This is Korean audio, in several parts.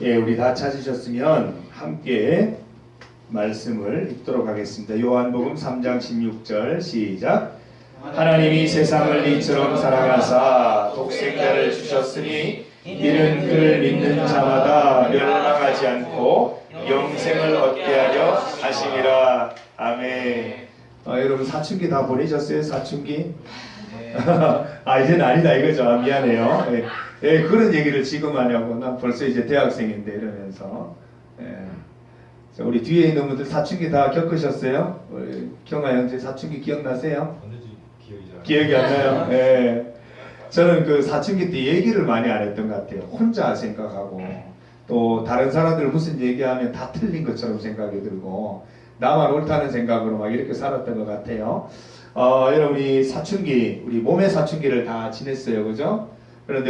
예, 우리 다 찾으셨으면 함께 말씀을 읽도록 하겠습니다. 요한복음 3장 16절 시작. 하나님이 세상을 이처럼 사랑하사 독생자를 주셨으니 이는 그를 믿는 자마다 멸망하지 않고 영생을 얻게 하려 하심이라. 아멘. 여러분 사춘기 다 보내셨어요? 사춘기? 이제는 아니다 이거죠. 미안해요. 그런 얘기를 지금 하냐고. 난 벌써 이제 대학생인데 이러면서. 우리 뒤에 있는 분들 사춘기 다 겪으셨어요? 우리 경아 형제 사춘기 기억나세요? 기억이 안 나요? 저는 그 사춘기 때 얘기를 많이 안 했던 것 같아요. 혼자 생각하고 또 다른 사람들 무슨 얘기하면 다 틀린 것처럼 생각이 들고 나만 옳다는 생각으로 막 이렇게 살았던 것 같아요. 여러분이 사춘기, 우리 몸의 사춘기를 다 지냈어요, 그죠? 그런데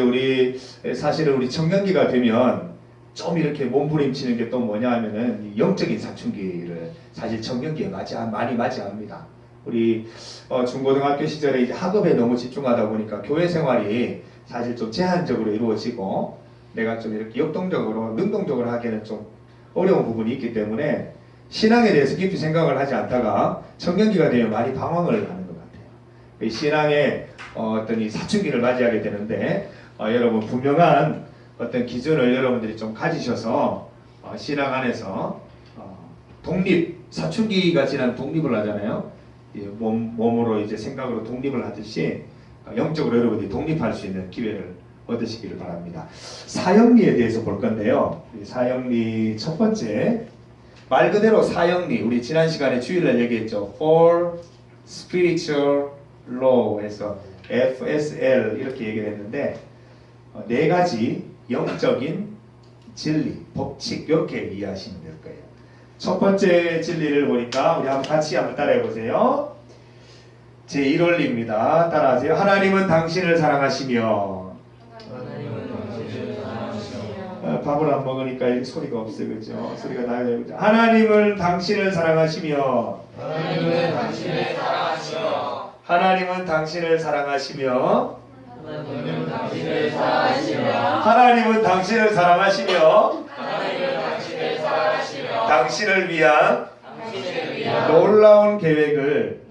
사실은 우리 청년기가 되면 좀 이렇게 몸부림치는 게 또 뭐냐 하면은 영적인 사춘기를 사실 청년기에 많이 맞이합니다. 우리 중고등학교 시절에 이제 학업에 너무 집중하다 보니까 교회 생활이 사실 좀 제한적으로 이루어지고 내가 좀 이렇게 역동적으로, 능동적으로 하기에는 좀 어려운 부분이 있기 때문에 신앙에 대해서 깊이 생각을 하지 않다가 청년기가 되면 많이 방황을 하는 것 같아요. 신앙의 어떤 이 사춘기를 맞이하게 되는데 여러분 분명한 어떤 기준을 여러분들이 좀 가지셔서 신앙 안에서 사춘기가 지난 독립을 하잖아요. 몸으로 이제 생각으로 독립을 하듯이 영적으로 여러분들이 독립할 수 있는 기회를 얻으시기를 바랍니다. 사형리에 대해서 볼 건데요. 사형리 첫 번째, 말 그대로 사형리, 우리 지난 시간에 주일날 얘기했죠. For Spiritual Law에서 FSL 이렇게 얘기를 했는데 네 가지 영적인 진리, 법칙 이렇게 이해하시면 될 거예요. 첫 번째 진리를 보니까 우리 같이 한번 따라해 보세요. 제1원리입니다. 따라하세요. 하나님은 당신을 사랑하시며. 밥을 안 먹으니까 소리가 없어요, 그렇죠? 소리가 나야 되죠. 하나님은 당신을 사랑하시며. 하나님은 당신을 사랑하시며. 하나님은 당신을 사랑하시며. 하나님은 당신을 사랑하시며. 하나님은 당신을 사랑하시며. 하나님은 당신을 사랑하시며. 당신을 위한 놀라운 계획을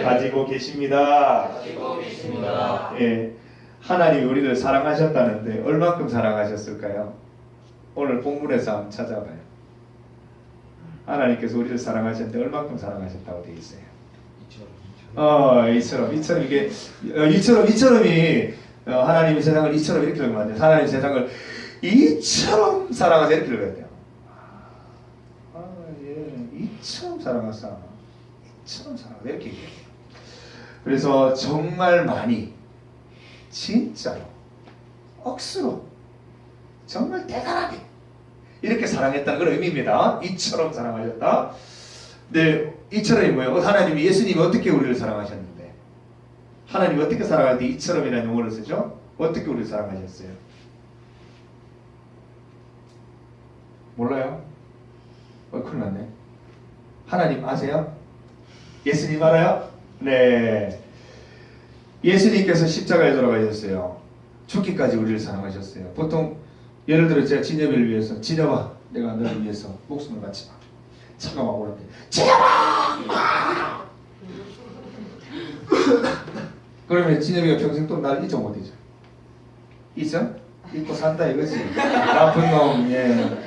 가지고 계십니다. 예, 하나님이 우리를 사랑하셨다는데 얼만큼 사랑하셨을까요? 오늘 본문에서 한번 찾아봐요. 하나님께서 우리를 사랑하셨는데 얼만큼 사랑하셨다고 되어 있어요? 이처럼이 하나님이 세상을 이처럼 이렇게 읽으면 안 돼요. 하나님 세상을 이처럼 사랑하사 이렇게 읽어야 돼요. 이처럼 사랑하사, 이처럼 사랑하사 이렇게 얘기해요. 그래서 정말 많이, 진짜로, 억수로, 정말 대단하게 이렇게 사랑했다는 그런 의미입니다. 이처럼 사랑하셨다. 네, 이처럼이 뭐예요? 하나님이, 예수님이 어떻게 우리를 사랑하셨는데? 하나님이 어떻게 사랑할 때 이처럼이라는 용어를 쓰죠? 어떻게 우리를 사랑하셨어요? 몰라요? 큰일 났네. 하나님 아세요? 예수님 알아요? 네. 예수님께서 십자가에 돌아가셨어요. 죽기까지 우리를 사랑하셨어요. 보통 예를 들어 제가 진엽이를 위해서, 진엽아 내가 너를 위해서 목숨을 바치마. 차가 막 오는데 진엽아! 그러면 진엽이가 평생 또 날 잊어 못 잊어. 잊어? 잊고 산다 이거지. 나쁜 놈. 예.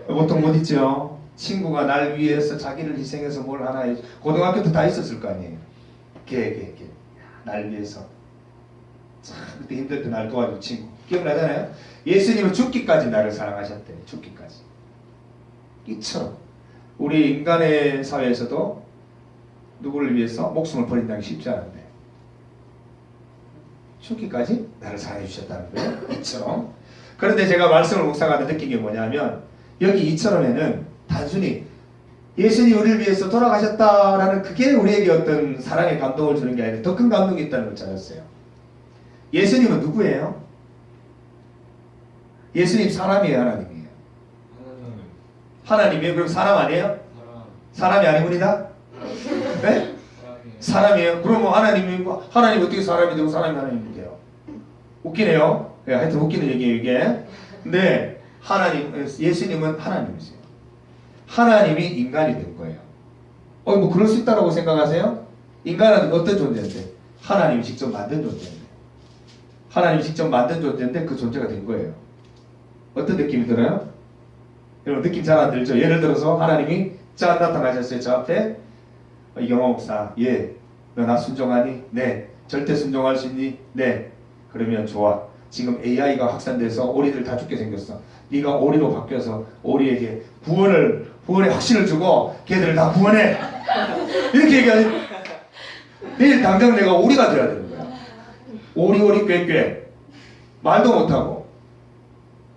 보통 못 잊죠. 친구가 날 위해서 자기를 희생해서 뭘 하나 해. 고등학교 때 다 있었을 거 아니에요. 걔. 날 위해서. 참 그때 힘들 때 날 도와준 친구. 기억나잖아요? 예수님은 죽기까지 나를 사랑하셨대요. 죽기까지. 이처럼 우리 인간의 사회에서도 누구를 위해서 목숨을 버린다는 게 쉽지 않은데 죽기까지 나를 사랑해 주셨다는 거예요. 이처럼. 그런데 제가 말씀을 묵상하다 느낀 게 뭐냐면 여기 이처럼에는 단순히 예수님이 우리를 위해서 돌아가셨다라는 그게 우리에게 어떤 사랑의 감동을 주는 게 아니라 더 큰 감동이 있다는 걸 찾았어요. 예수님은 누구예요? 예수님 사람이에요, 하나님이에요? 하나님이에요? 그럼 사람 아니에요? 사람이 아니군이다? 네? 사람이에요? 그럼 하나님 어떻게 사람이 되고 사람이 하나님이 돼요? 웃기네요. 네, 하여튼 웃기는 얘기예요, 이게. 근데 예수님은 하나님이세요. 하나님이 인간이 된 거예요. 뭐 그럴 수 있다고 생각하세요? 인간은 어떤 존재인데? 하나님이 직접 만든 존재인데. 하나님이 직접 만든 존재인데 그 존재가 된 거예요. 어떤 느낌이 들어요? 여러분 느낌 잘 안 들죠? 예를 들어서 하나님이 짜 나타나셨어요. 저 앞에 이경호 목사, 예, 너 나 순종하니? 네. 절대 순종할 수 있니? 네. 그러면 좋아. 지금 AI가 확산돼서 오리들 다 죽게 생겼어. 네가 오리로 바뀌어서 오리에게 구원의 확신을 주고 걔들을 다 구원해. 이렇게 얘기하지. 내일 당장 내가 오리가 돼야 되는 거야. 오리 꾀 말도 못하고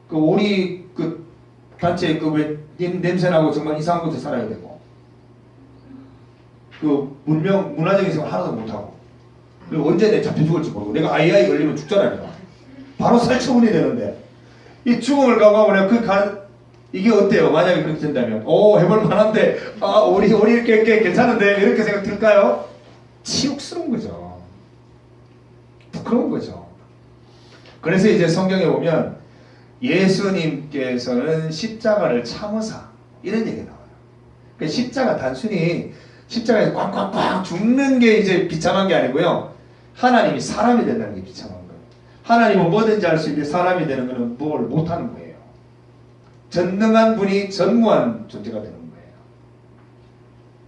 그 오리 그 단체 그 왜 냄새나고 정말 이상한 곳에 살아야 되고 그 문화적인 생활 하나도 못하고 그리고 언제 내 잡혀 죽을지 모르고 내가 AI 걸리면 죽잖아요. 바로 살처분이 되는데 이 죽음을 각오하고 내가 이게 어때요? 만약에 그렇게 된다면 해볼 만한데 오리 꽤 괜찮은데 이렇게 생각 들까요? 치욕스러운 거죠. 부끄러운 거죠. 그래서 이제 성경에 보면 예수님께서는 십자가를 참으사 이런 얘기가 나와요. 그러니까 십자가 단순히 십자가에서 꽉꽉꽉 죽는 게 이제 비참한 게 아니고요. 하나님이 사람이 된다는 게 비참한 거예요. 하나님은 뭐든지 할 수 있는데 사람이 되는 것은 뭘 못하는 거예요. 전능한 분이 전무한 존재가 되는 거예요.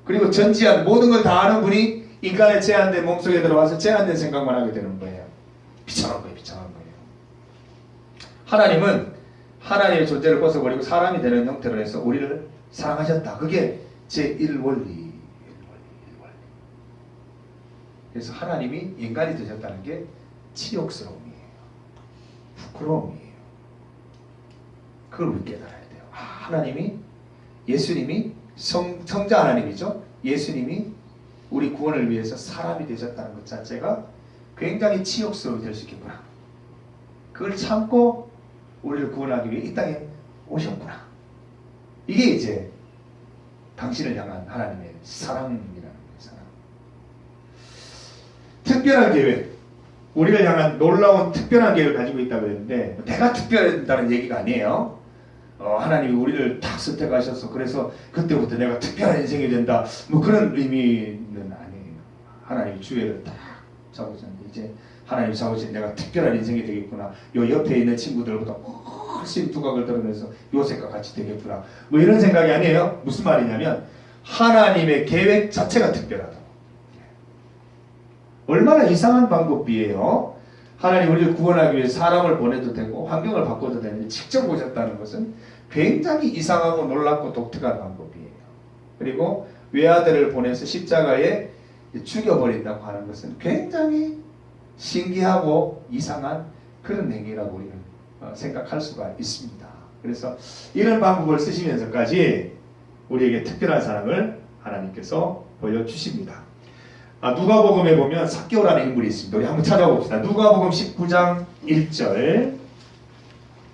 그리고 전지한 모든 걸 다 아는 분이 인간의 제한된 몸속에 들어와서 제한된 생각만 하게 되는 거예요. 비참한 거예요. 비참한 거예요. 하나님은 하나님의 존재를 벗어버리고 사람이 되는 형태로 해서 우리를 사랑하셨다. 그게 제1원리. 그래서 하나님이 인간이 되셨다는 게 치욕스러움이에요. 부끄러움이에요. 그걸 우리 깨달아야 돼요. 하나님이 예수님이 성자 하나님이죠. 예수님이 우리 구원을 위해서 사람이 되셨다는 것 자체가 굉장히 치욕스러움이 될 수 있겠구나. 그걸 참고 우리를 구원하기 위해 이 땅에 오셨구나. 이게 이제 당신을 향한 하나님의 사랑이라는 거예요. 사랑. 특별한 계획, 우리를 향한 놀라운 특별한 계획을 가지고 있다고 했는데 내가 특별하다는 얘기가 아니에요. 하나님이 우리를 딱 선택하셔서 그래서 그때부터 내가 특별한 인생이 된다. 뭐 그런 의미는 아니에요. 하나님이 주의를 딱 잡으셨는데 이제 하나님이 잡으신 내가 특별한 인생이 되겠구나. 요 옆에 있는 친구들보다 훨씬 두각을 드러내서 요셉과 같이 되겠구나. 뭐 이런 생각이 아니에요. 무슨 말이냐면 하나님의 계획 자체가 특별하다. 얼마나 이상한 방법이에요. 하나님 우리를 구원하기 위해 사람을 보내도 되고 환경을 바꿔도 되는데 직접 오셨다는 것은 굉장히 이상하고 놀랍고 독특한 방법이에요. 그리고 외아들을 보내서 십자가에 죽여버린다고 하는 것은 굉장히 신기하고 이상한 그런 행위라고 우리는 생각할 수가 있습니다. 그래서 이런 방법을 쓰시면서까지 우리에게 특별한 사랑을 하나님께서 보여주십니다. 누가복음에 보면 삭개오라는 인물이 있습니다. 우리 한번 찾아봅시다. 누가복음 19장 1절.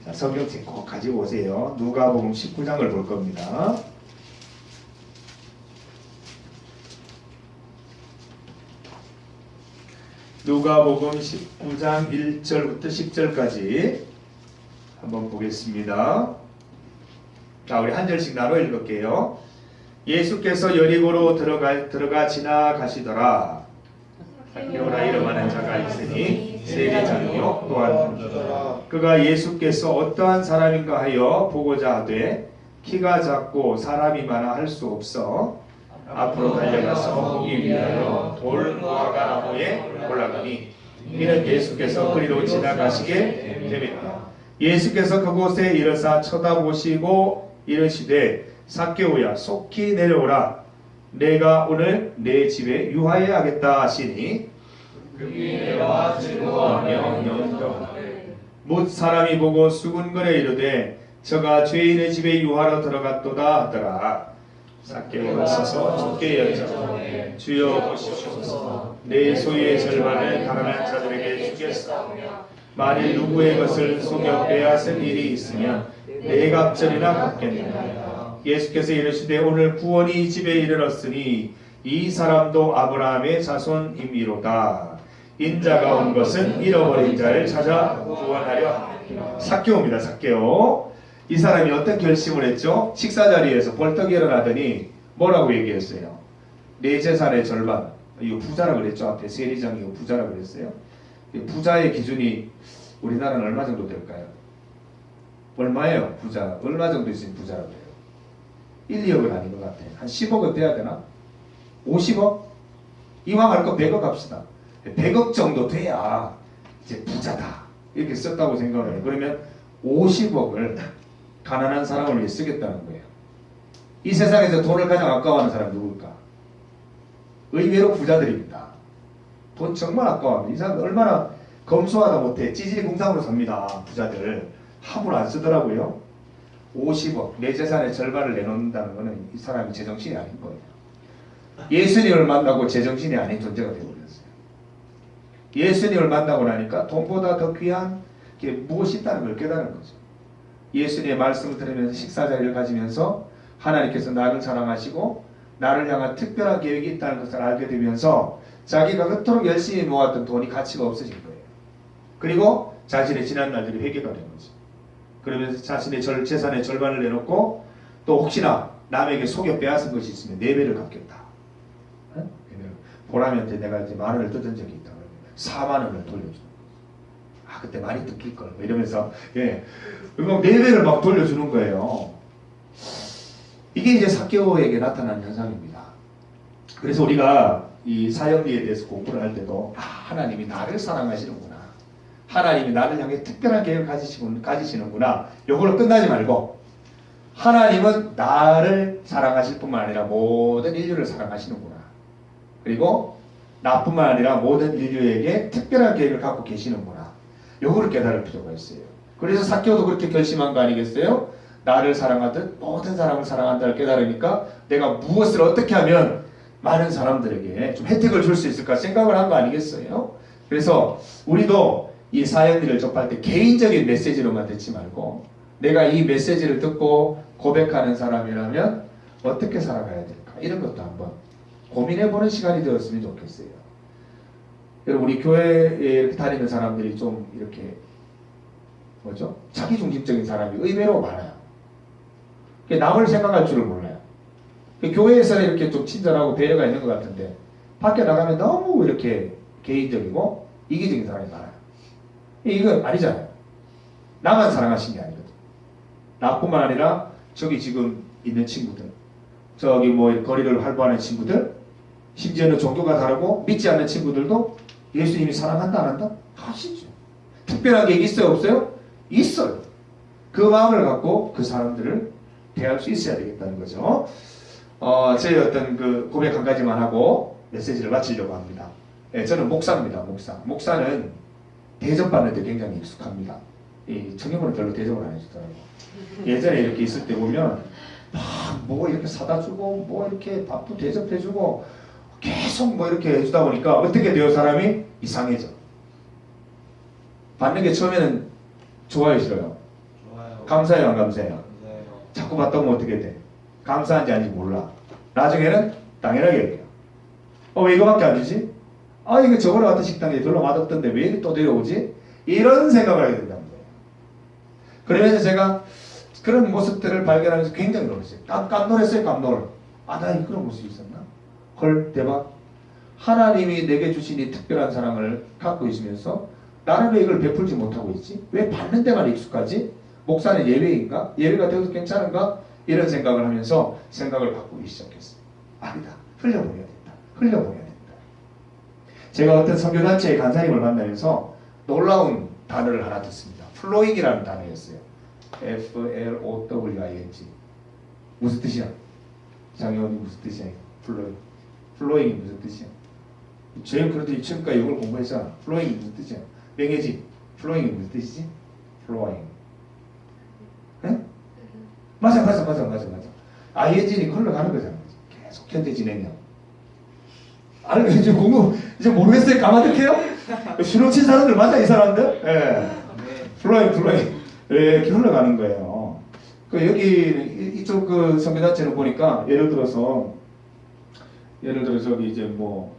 자, 성경책 꼭 가지고 오세요. 누가복음 19장을 볼 겁니다. 누가복음 19장 1절부터 10절까지 한번 보겠습니다. 자, 우리 한 절씩 나눠 읽을게요. 예수께서 여리고로 들어가 지나가시더라. 삭개오라 이름하는 자가 있으니 세리장이요 또한 그가 예수께서 어떠한 사람인가 하여 보고자 하되 키가 작고 사람이 많아 할 수 없어 앞으로 달려가서 보기 위하여 돌 무화과 나무에 올라가니 이는 예수께서 그리로 지나가시게 됩니다. 예수께서 그곳에 이르사 쳐다보시고 이르시되 삭개오야 속히 내려오라. 내가 오늘 내 집에 유하여야 하겠다 하시니 그이 내려와 즐거워하며 영접하되 못 사람이 보고 수군거려 이르되 저가 죄인의 집에 유하러 들어갔도다 하더라. 삭개오가 서서 주께 여쭤보되 주여 보시옵소서 내 소유의 절반을 가난한 자들에게 주겠사오며 만일 누구의 것을 속여 빼앗은 일이 있으면 네 갑절이나 갚겠느냐. 예수께서 이르시되 오늘 구원이 이 집에 이르렀으니 이 사람도 아브라함의 자손임이로다. 인자가 온 것은 잃어버린 자를 찾아 구원하려 합니다. 삭개오입니다. 삭개오. 이 사람이 어떤 결심을 했죠? 식사 자리에서 벌떡 일어나더니 뭐라고 얘기했어요? 내 재산의 절반. 이거 부자라고 그랬죠. 앞에 세리장이 이거 부자라고 그랬어요. 부자의 기준이 우리나라는 얼마 정도 될까요? 얼마예요? 부자. 얼마 정도 있으면 부자라고 해요? 1, 2억은 아닌 것 같아요. 한 10억은 돼야 되나? 50억? 이왕 할 거 100억 합시다. 100억 정도 돼야 이제 부자다. 이렇게 썼다고 생각을 해요. 그러면 50억을 가난한 사람을 위해 쓰겠다는 거예요. 이 세상에서 돈을 가장 아까워하는 사람이 누굴까? 의외로 부자들입니다. 돈 정말 아까워합니다. 이 사람 얼마나 검소하다 못해 찌질공상으로 삽니다. 부자들 함부로 안 쓰더라고요. 50억 내 재산의 절반을 내놓는다는 것은 이 사람이 제정신이 아닌 거예요. 예수님을 만나고 제정신이 아닌 존재가 되어버렸어요. 예수님을 만나고 나니까 돈보다 더 귀한 게 무엇이 있다는 걸 깨달은 거죠. 예수님의 말씀을 들으면서 식사 자리를 가지면서 하나님께서 나를 사랑하시고 나를 향한 특별한 계획이 있다는 것을 알게 되면서 자기가 그토록 열심히 모았던 돈이 가치가 없어진 거예요. 그리고 자신의 지난 날들이 회개가 된 거죠. 그러면서 자신의 재산의 절반을 내놓고 또 혹시나 남에게 속여 빼앗은 것이 있으면 4배를 갚겠다. 보람이한테 내가 이제 10,000원을 뜯은 적이 있다. 40,000원을 돌려주는 거죠. 아 그때 많이 뜯길걸 이러면서 예, 막 4배를 막 돌려주는 거예요. 이게 이제 삭개오에게 나타난 현상입니다. 그래서 우리가 이 사형리에 대해서 공부를 할 때도 하나님이 나를 사랑하시는구나. 하나님이 나를 향해 특별한 계획을 가지시는구나. 요걸로 끝나지 말고 하나님은 나를 사랑하실 뿐만 아니라 모든 인류를 사랑하시는구나. 그리고 나뿐만 아니라 모든 인류에게 특별한 계획을 갖고 계시는구나. 요거를 깨달을 필요가 있어요. 그래서 삭개오도 그렇게 결심한 거 아니겠어요? 나를 사랑하듯 모든 사람을 사랑한다를 깨달으니까 내가 무엇을 어떻게 하면 많은 사람들에게 좀 혜택을 줄 수 있을까 생각을 한 거 아니겠어요? 그래서 우리도 이 사연들을 접할 때 개인적인 메시지로만 듣지 말고 내가 이 메시지를 듣고 고백하는 사람이라면 어떻게 살아가야 될까? 이런 것도 한번 고민해보는 시간이 되었으면 좋겠어요. 여러분 우리 교회에 이렇게 다니는 사람들이 좀 이렇게 뭐죠? 자기중심적인 사람이 의외로 많아요. 남을 생각할 줄을 몰라요. 교회에서는 이렇게 좀 친절하고 배려가 있는 것 같은데 밖에 나가면 너무 이렇게 개인적이고 이기적인 사람이 많아요. 이건 아니잖아요. 나만 사랑하신 게 아니거든. 나뿐만 아니라 저기 지금 있는 친구들, 저기 뭐 거리를 활보하는 친구들, 심지어는 종교가 다르고 믿지 않는 친구들도 예수님이 사랑한다 안 한다? 하시죠. 특별한 게 있어요 없어요? 있어요. 그 마음을 갖고 그 사람들을 대할 수 있어야 되겠다는 거죠. 저희 어떤 그 고백 한 가지만 하고 메시지를 마치려고 합니다. 예, 저는 목사입니다. 목사는 대접받는 데 굉장히 익숙합니다. 이 청년분은 별로 대접을 안 해주더라고요. 예전에 이렇게 있을 때 보면 뭐 이렇게 사다 주고 뭐 이렇게 밥도 대접해 주고 계속 뭐 이렇게 해주다 보니까 어떻게 돼요? 사람이 이상해져. 받는 게 처음에는 좋아요 싫어요? 좋아요. 감사해요 안 감사해요? 감사해요. 자꾸 받다 보면 어떻게 돼? 감사한지 아닌지 몰라. 나중에는 당연하게 얘기해요. 왜 이거밖에 안 주지? 이거 저번에 왔던 식당에 별로 맛없던데 왜 또 내려오지? 이런 생각을 하게 된다는 거예요. 그러면서 제가 그런 모습들을 발견하면서 굉장히 놀랐어요. 깜놀했어요. 깜놀. 나 그런 모습이 있었나? 헐 대박. 하나님이 내게 주신 이 특별한 사랑을 갖고 있으면서 나는 왜 이걸 베풀지 못하고 있지? 왜 받는 데만 익숙하지? 목사는 예외인가? 예외가 되어도 괜찮은가? 이런 생각을 하면서 생각을 바꾸기 시작했어요. 아니다. 흘려보내야 된다. 흘려보내야 된다. 제가 어떤 선교단체의 간사님을 만나면서 놀라운 단어를 하나 듣습니다. 플로잉이라는 단어였어요. F-L-O-W-I-N-G. 무슨 뜻이야? 장애원이 무슨 뜻이야? 플로잉. 플로잉이 무슨 뜻이야? 제일 그래도 지금까지 이걸 공부했잖아. 플로잉이 무슨 뜻이야? 명예지. 플로잉이 무슨 뜻이지? 플로잉. 네? 맞아. ING니 흘러가는 거잖아. 계속 현재 진행형. 아니 이제 공부 이제 모르겠어요. 까마득해요? 수능 친 사람들 맞아 이 사람들? 예. 네. 플로잉. 이렇게 흘러가는 거예요. 그 여기 이쪽 그 선교단체를 보니까 예를 들어서 저기 이제 뭐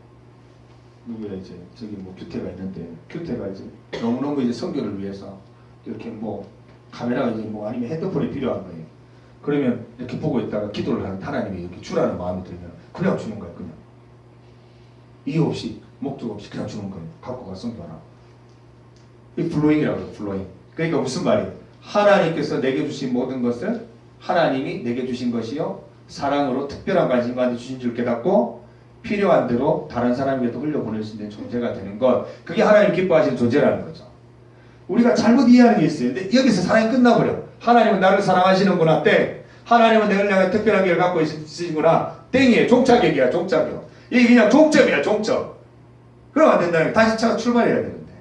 누구야 이제 저기 뭐 규태가 있는데 규태가 이제 너무너무 이제 선교를 위해서 이렇게 뭐 카메라가 이제 뭐 아니면 핸드폰이 필요한 거예요. 그러면 이렇게 보고 있다가 기도를 하는 하나님이 이렇게 주라는 마음이 들면 그냥 주는 거예요. 그냥 이유 없이 목적 없이 그냥 주는 거예요. 갖고 가 성경하라. 이 블로잉이라고 해요. 블로잉. 그러니까 무슨 말이에요? 하나님께서 내게 주신 모든 것을 하나님이 내게 주신 것이요 사랑으로 특별한 관심과 주신 줄 깨닫고 필요한 대로 다른 사람에게도 흘려보낼 수 있는 존재가 되는 것, 그게 하나님 기뻐하시는 존재라는 거죠. 우리가 잘못 이해하는 게 있어요. 근데 여기서 사랑이 끝나버려. 하나님은 나를 사랑하시는구나 땡. 하나님은 내가 향해 특별한 길을 갖고 있으시구나 땡이에요. 종착역이야. 종착역. 이게 그냥 종점이야. 종점. 그러면 안 된다는 거예요. 다시 차가 출발해야 되는데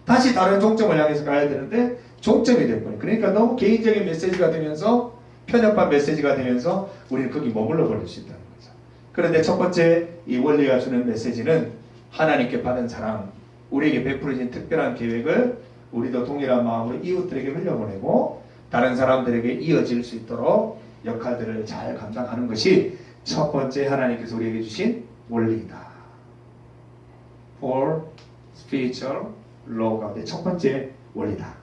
다시 다른 종점을 향해서 가야 되는데 종점이 돼버려요. 그러니까 너무 개인적인 메시지가 되면서 편협한 메시지가 되면서 우리는 거기 머물러 버릴 수 있다는 거죠. 그런데 첫 번째 이 원리가 주는 메시지는 하나님께 받은 사랑, 우리에게 베풀어진 특별한 계획을 우리도 동일한 마음으로 이웃들에게 흘려보내고 다른 사람들에게 이어질 수 있도록 역할들을 잘 감당하는 것이 첫 번째 하나님께서 우리에게 주신 원리이다. For spiritual law 가운데 첫 번째 원리다.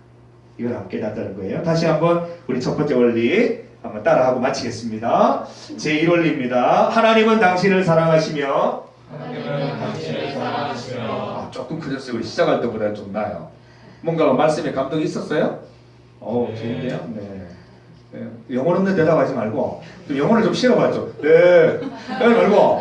이걸 함께 깨닫는 거예요. 다시 한번 우리 첫 번째 원리 한번 따라하고 마치겠습니다. 제1원리입니다. 하나님은 당신을 사랑하시며 하나님은 당신을 사랑하시며 조금 크셨어요. 우리 시작할 때보다 좀 나아요. 뭔가 말씀에 감동이 있었어요? 좋은데요? 네. 네. 영혼 없는 대답하지 말고 좀 영혼을 좀 실어봤죠. 네. 그러지 말고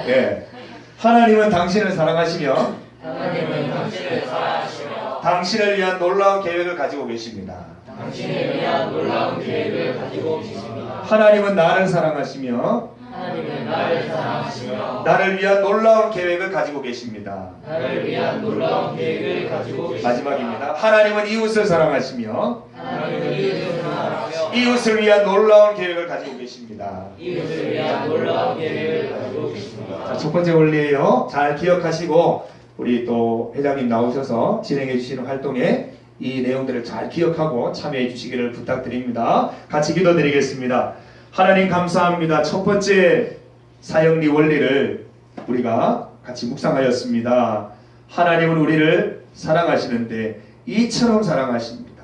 하나님은 당신을 사랑하시며 하나님은 당신을 사랑하시며 당신을 위한 놀라운 계획을 가지고 계십니다. 당신을 위한 놀라운 계획을 가지고 계십니다. 하나님은 나를 사랑하시며 하나님은 나를 사랑하시며 나를 위한 놀라운 계획을 가지고 계십니다. 나를 위한 놀라운 계획을 가지고 계십니다. 마지막입니다. 하나님은 이웃을 사랑하시며 하나님은 이웃을 사랑하며 이웃을 위한 놀라운 계획을 가지고 계십니다. 이웃을 위한 놀라운 계획을 가지고 계십니다. 자, 첫 번째 원리예요. 잘 기억하시고 우리 또 회장님 나오셔서 진행해 주시는 활동에 이 내용들을 잘 기억하고 참여해 주시기를 부탁드립니다. 같이 기도드리겠습니다. 하나님 감사합니다. 첫 번째 사형리 원리를 우리가 같이 묵상하였습니다. 하나님은 우리를 사랑하시는데 이처럼 사랑하십니다.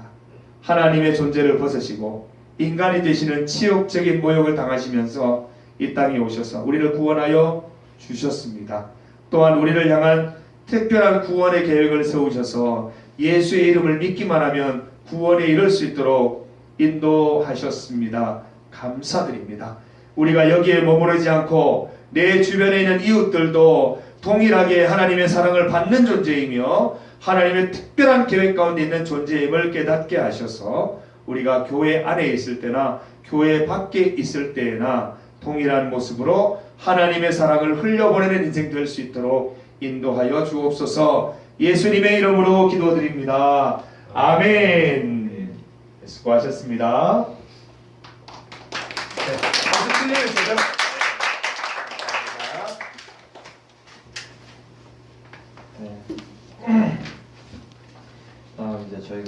하나님의 존재를 벗으시고 인간이 되시는 치욕적인 모욕을 당하시면서 이 땅에 오셔서 우리를 구원하여 주셨습니다. 또한 우리를 향한 특별한 구원의 계획을 세우셔서 예수의 이름을 믿기만 하면 구원에 이를 수 있도록 인도하셨습니다. 감사드립니다. 우리가 여기에 머무르지 않고 내 주변에 있는 이웃들도 동일하게 하나님의 사랑을 받는 존재이며 하나님의 특별한 계획 가운데 있는 존재임을 깨닫게 하셔서 우리가 교회 안에 있을 때나 교회 밖에 있을 때나 동일한 모습으로 하나님의 사랑을 흘려보내는 인생 될 수 있도록 인도하여 주옵소서. 예수님의 이름으로 기도드립니다. 아멘. 수고하셨습니다. 박수 치네요, 제가. 이제 저희가